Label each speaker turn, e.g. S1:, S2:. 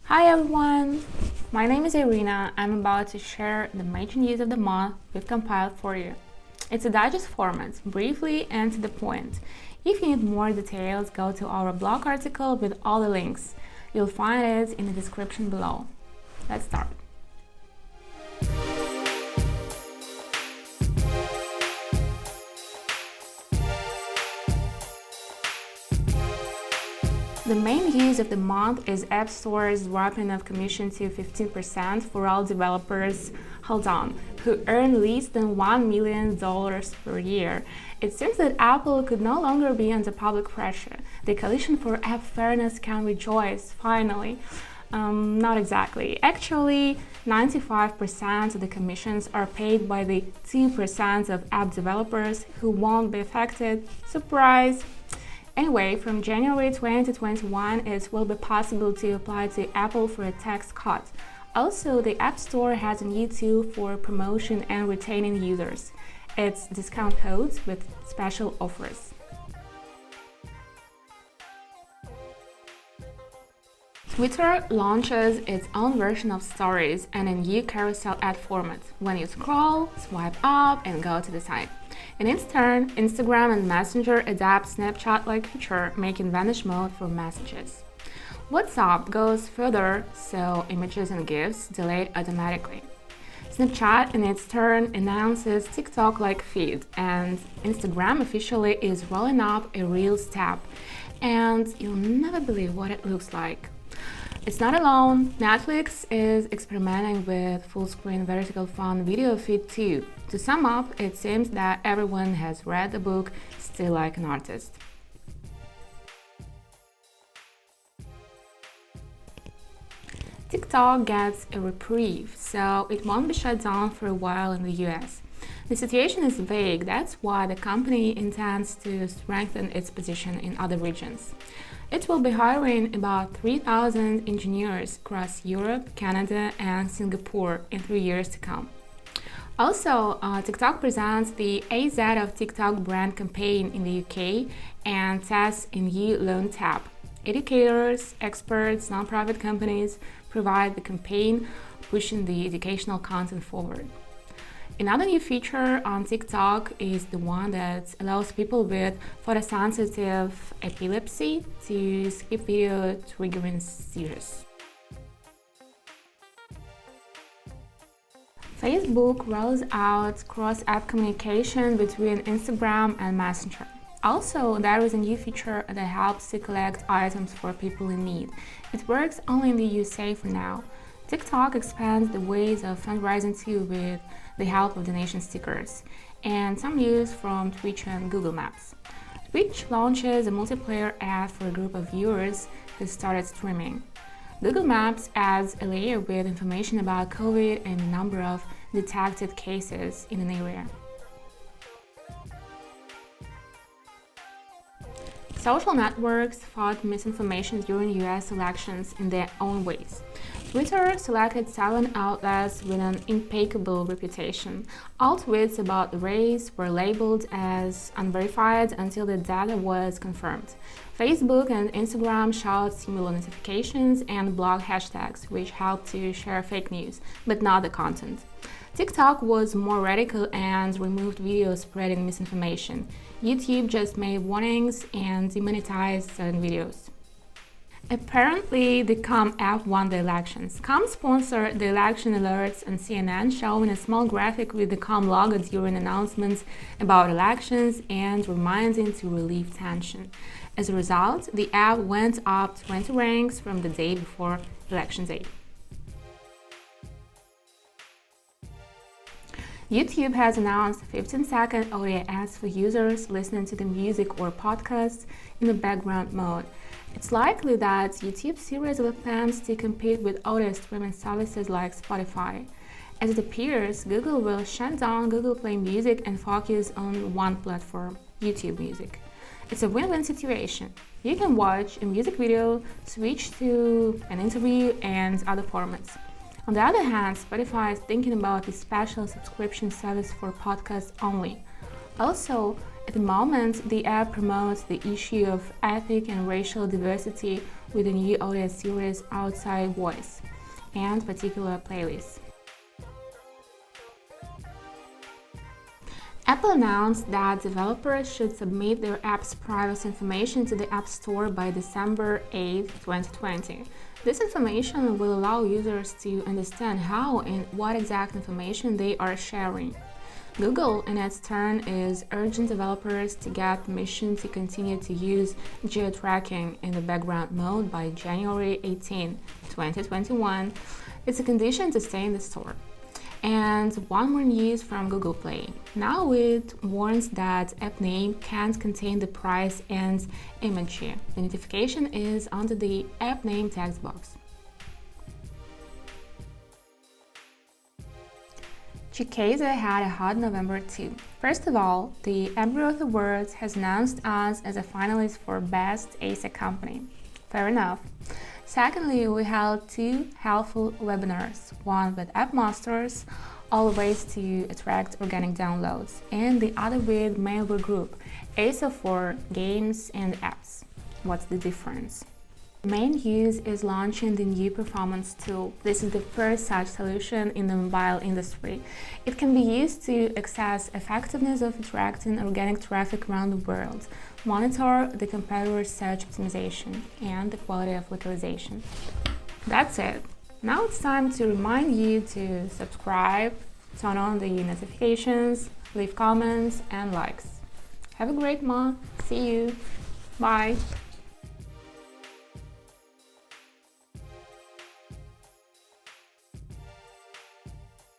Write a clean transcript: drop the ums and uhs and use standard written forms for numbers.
S1: Hi everyone! My name is Irina. I'm about to share the major news of the month we've compiled for you. It's a digest format, briefly and to the point. If you need more details, go to our blog article with all the links. You'll find it in the description below. Let's start. The main news of the month is App Store's dropping of commission to 15% for all developers, who earn less than $1 million per year. It seems that Apple could no longer be under public pressure. The Coalition for App Fairness can rejoice, finally. Not exactly. Actually, 95% of the commissions are paid by the 2% of app developers who won't be affected. Surprise! Anyway, from January 2021, it will be possible to apply to Apple for a tax cut. Also, the App Store has a new tool for promotion and retaining users. It's discount codes with special offers. Twitter launches its own version of stories and a new carousel ad format when you scroll, swipe up, and go to the side. In its turn, Instagram and Messenger adapt Snapchat-like feature, making Vanish mode for messages. WhatsApp goes further, so images and GIFs delayed automatically. Snapchat, in its turn, announces TikTok-like feed, and Instagram officially is rolling up a Reels tab. And you'll never believe what it looks like. It's not alone. Netflix is experimenting with full-screen vertical font video feed too. To sum up, it seems that everyone has read the book Still Like an Artist. TikTok gets a reprieve, so it won't be shut down for a while in the US. The situation is vague, that's why the company intends to strengthen its position in other regions. It will be hiring about 3,000 engineers across Europe, Canada, and Singapore in 3 years to come. Also, TikTok presents the AZ of TikTok brand campaign in the UK and tests a new loan tab. Educators, experts, nonprofit companies provide the campaign, pushing the educational content forward. Another new feature on TikTok is the one that allows people with photosensitive epilepsy to skip video triggering seizures. Facebook rolls out cross-app communication between Instagram and Messenger. Also, there is a new feature that helps to collect items for people in need. It works only in the USA for now. TikTok expands the ways of fundraising too with the help of donation stickers and some news from Twitch and Google Maps. Twitch launches a multiplayer ad for a group of viewers who started streaming. Google Maps adds a layer with information about COVID and the number of detected cases in an area. Social networks fought misinformation during US elections in their own ways. Twitter selected 7 outlets with an impeccable reputation. All tweets about the race were labeled as unverified until the data was confirmed. Facebook and Instagram showed similar notifications and blog hashtags, which helped to share fake news, but not the content. TikTok was more radical and removed videos spreading misinformation. YouTube just made warnings and demonetized certain videos. Apparently, the Calm app won the elections. Calm sponsored the election alerts on CNN, showing a small graphic with the Calm logo during announcements about elections and reminding to relieve tension. As a result, the app went up 20 ranks from the day before election day. YouTube has announced 15-second audio ads for users listening to the music or podcasts in the background mode. It's likely that YouTube's series of attempts to compete with audio streaming services like Spotify. As it appears, Google will shut down Google Play Music and focus on one platform, YouTube Music. It's a win-win situation. You can watch a music video, switch to an interview, and other formats. On the other hand, Spotify is thinking about a special subscription service for podcasts only. Also, At the moment, the app promotes the issue of ethnic and racial diversity with a new audio series Outside Voice and particular playlists. Apple announced that developers should submit their app's privacy information to the App Store by December 8, 2020. This information will allow users to understand how and what exact information they are sharing. Google, in its turn, is urging developers to get permission to continue to use geo-tracking in the background mode by January 18, 2021. It's a condition to stay in the store. And one more news from Google Play. Now it warns that app name can't contain the price and image. The notification is under the app name text box. Chicago had a hot November too. First of all, the Embryo Awards has announced us as a finalist for Best ASA Company. Fair enough. Secondly, we held two helpful webinars, one with app masters, all ways to attract organic downloads, and the other with Mailware Group, ASA for games and apps. What's the difference? The main use is launching the new performance tool. This is the first such solution in the mobile industry. It can be used to assess effectiveness of attracting organic traffic around the world, monitor the competitor's search optimization, and the quality of localization. That's it. Now it's time to remind you to subscribe, turn on the notifications, leave comments and likes. Have a great month. See you. Bye.